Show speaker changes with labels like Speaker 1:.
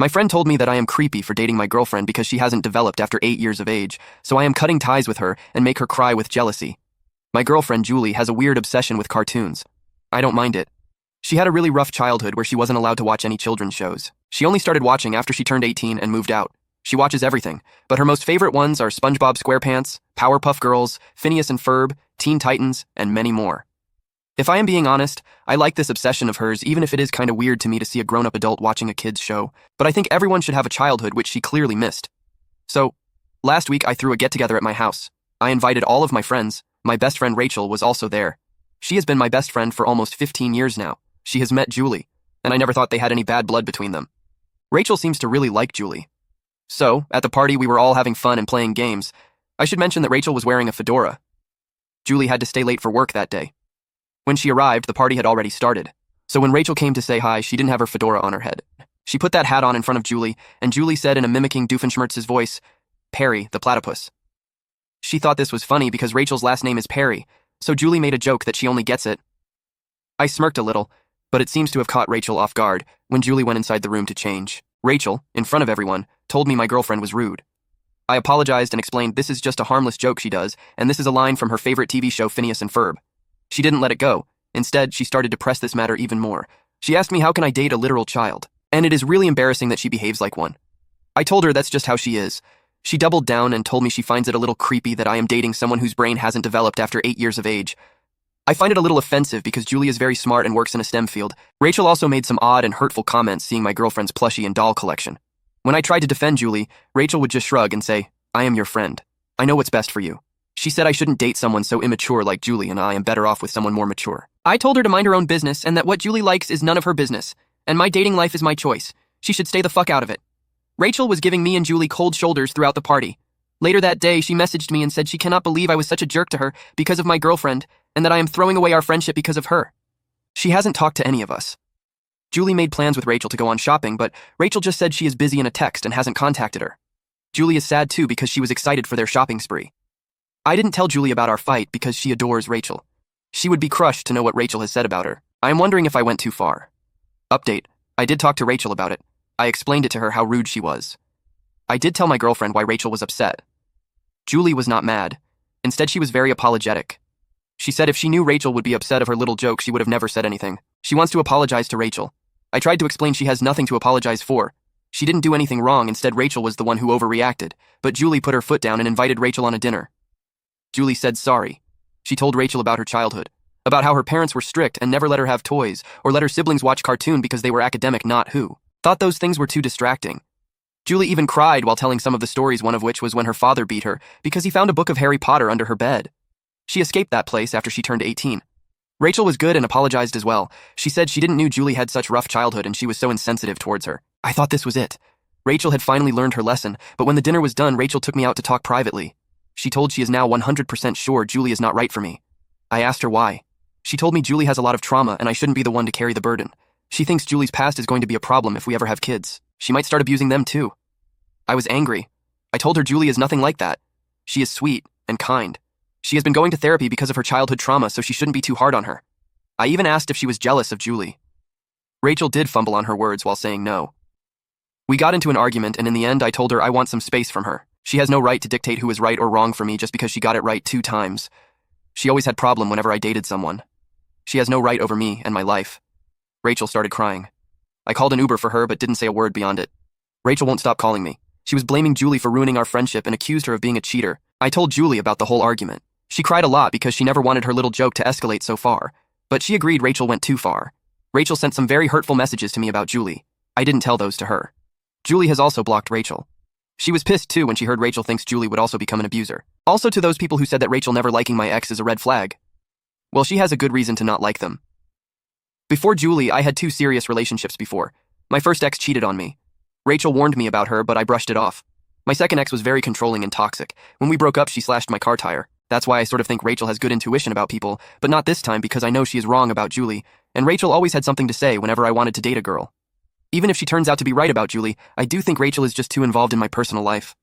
Speaker 1: My friend told me that I am creepy for dating my girlfriend because she hasn't developed after 8 years of age, so I am cutting ties with her and make her cry with jealousy. My girlfriend, Julie, has a weird obsession with cartoons. I don't mind it. She had a really rough childhood where she wasn't allowed to watch any children's shows. She only started watching after she turned 18 and moved out. She watches everything, but her most favorite ones are SpongeBob SquarePants, Powerpuff Girls, Phineas and Ferb, Teen Titans, and many more. If I am being honest, I like this obsession of hers even if it is kinda weird to me to see a grown-up adult watching a kid's show, but I think everyone should have a childhood which she clearly missed. So, last week I threw a get-together at my house. I invited all of my friends. My best friend Rachel was also there. She has been my best friend for almost 15 years now. She has met Julie, and I never thought they had any bad blood between them. Rachel seems to really like Julie. So, at the party we were all having fun and playing games. I should mention that Rachel was wearing a fedora. Julie had to stay late for work that day. When she arrived, the party had already started. So when Rachel came to say hi, she didn't have her fedora on her head. She put that hat on in front of Julie, and Julie said in a mimicking Doofenshmirtz's voice, "Perry, the platypus." She thought this was funny because Rachel's last name is Perry, so Julie made a joke that she only gets it. I smirked a little, but it seems to have caught Rachel off guard when Julie went inside the room to change. Rachel, in front of everyone, told me my girlfriend was rude. I apologized and explained this is just a harmless joke she does, and this is a line from her favorite TV show Phineas and Ferb. She didn't let it go. Instead, she started to press this matter even more. She asked me how can I date a literal child, and it is really embarrassing that she behaves like one. I told her that's just how she is. She doubled down and told me she finds it a little creepy that I am dating someone whose brain hasn't developed after 8 years of age. I find it a little offensive because Julie is very smart and works in a STEM field. Rachel also made some odd and hurtful comments seeing my girlfriend's plushie and doll collection. When I tried to defend Julie, Rachel would just shrug and say, "I am your friend. I know what's best for you." She said I shouldn't date someone so immature like Julie and I am better off with someone more mature. I told her to mind her own business and that what Julie likes is none of her business, and my dating life is my choice. She should stay the fuck out of it. Rachel was giving me and Julie cold shoulders throughout the party. Later that day, she messaged me and said she cannot believe I was such a jerk to her because of my girlfriend, and that I am throwing away our friendship because of her. She hasn't talked to any of us. Julie made plans with Rachel to go on shopping, but Rachel just said she is busy in a text and hasn't contacted her. Julie is sad too because she was excited for their shopping spree. I didn't tell Julie about our fight because she adores Rachel. She would be crushed to know what Rachel has said about her. I am wondering if I went too far. Update: I did talk to Rachel about it. I explained it to her how rude she was. I did tell my girlfriend why Rachel was upset. Julie was not mad. Instead, she was very apologetic. She said if she knew Rachel would be upset of her little joke, she would have never said anything. She wants to apologize to Rachel. I tried to explain she has nothing to apologize for. She didn't do anything wrong, instead Rachel was the one who overreacted, but Julie put her foot down and invited Rachel on a dinner. Julie said sorry. She told Rachel about her childhood, about how her parents were strict and never let her have toys, or let her siblings watch cartoon because they were academic, not who. Thought those things were too distracting. Julie even cried while telling some of the stories, one of which was when her father beat her because he found a book of Harry Potter under her bed. She escaped that place after she turned 18. Rachel was good and apologized as well. She said she didn't knew Julie had such rough childhood and she was so insensitive towards her. I thought this was it. Rachel had finally learned her lesson, but when the dinner was done, Rachel took me out to talk privately. She told she is now 100% sure Julie is not right for me. I asked her why. She told me Julie has a lot of trauma and I shouldn't be the one to carry the burden. She thinks Julie's past is going to be a problem if we ever have kids. She might start abusing them too. I was angry. I told her Julie is nothing like that. She is sweet and kind. She has been going to therapy because of her childhood trauma, so she shouldn't be too hard on her. I even asked if she was jealous of Julie. Rachel did fumble on her words while saying no. We got into an argument, and in the end I told her I want some space from her. She has no right to dictate who is right or wrong for me just because she got it right 2 times. She always had problem whenever I dated someone. She has no right over me and my life. Rachel started crying. I called an Uber for her but didn't say a word beyond it. Rachel won't stop calling me. She was blaming Julie for ruining our friendship and accused her of being a cheater. I told Julie about the whole argument. She cried a lot because she never wanted her little joke to escalate so far, but she agreed Rachel went too far. Rachel sent some very hurtful messages to me about Julie. I didn't tell those to her. Julie has also blocked Rachel. She was pissed too when she heard Rachel thinks Julie would also become an abuser. Also to those people who said that Rachel never liking my ex is a red flag. Well, she has a good reason to not like them. Before Julie, I had 2 serious relationships before. My first ex cheated on me. Rachel warned me about her, but I brushed it off. My second ex was very controlling and toxic. When we broke up, she slashed my car tire. That's why I sort of think Rachel has good intuition about people, but not this time because I know she is wrong about Julie, and Rachel always had something to say whenever I wanted to date a girl. Even if she turns out to be right about Julie, I do think Rachel is just too involved in my personal life.